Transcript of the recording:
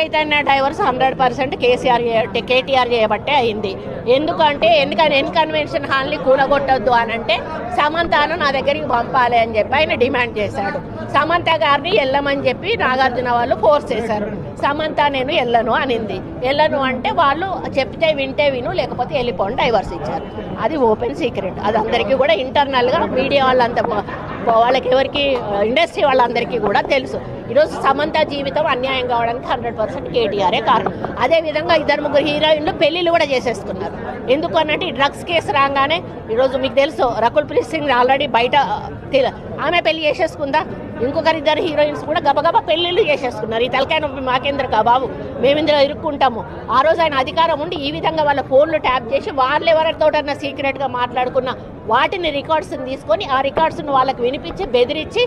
Chaitanya divorce 100% KTR చేయబట్టే అయింది. ఎందుకంటే ఎన్కన్వెన్షన్ హాల్ని కూలగొట్టొద్దు అని అంటే సమంతను నా దగ్గరికి పంపాలి అని చెప్పి ఆయన డిమాండ్ చేశాడు. సమంత గారిని వెళ్ళమని చెప్పి నాగార్జున వాళ్ళు ఫోర్స్ చేశారు. సమంత నేను వెళ్ళను అనింది. వెళ్ళను అంటే వాళ్ళు చెప్తే వింటే విను, లేకపోతే వెళ్ళిపోండి, డైవర్స్ ఇచ్చారు. అది ఓపెన్ సీక్రెట్. అది అందరికీ కూడా ఇంటర్నల్గా మీడియా వాళ్ళంతా వాళ్ళకి ఎవరికి ఇండస్ట్రీ వాళ్ళందరికీ కూడా తెలుసు. ఈరోజు సమంత జీవితం అన్యాయం కావడానికి 100% కేటీఆరే కారణం. అదేవిధంగా 2-3 హీరోయిన్లు పెళ్లిళ్ళు కూడా చేసేసుకున్నారు. ఎందుకు అన్నట్టు ఈ డ్రగ్స్ కేసు రాగానే ఈరోజు మీకు తెలుసు రకుల్ ప్రీత్ సింగ్ ఆల్రెడీ బయట ఆమె పెళ్లి చేసేసుకుందా, ఇంకొకరు 2 హీరోయిన్స్ కూడా గబగబా పెళ్లిళ్ళు చేసేసుకున్నారు. ఈ తలకాయ నొప్పి మాకేంద్ర బాబు, మేము ఇందులో ఇరుక్కుంటాము. ఆ రోజు ఆయన అధికారం ఉండి ఈ విధంగా వాళ్ళ ఫోన్లు ట్యాప్ చేసి వాళ్ళు ఎవరితోటన్నా సీక్రెట్గా మాట్లాడుకున్న వాటిని రికార్డ్స్ని తీసుకొని ఆ రికార్డ్స్ను వాళ్ళకి వినిపించి బెదిరించి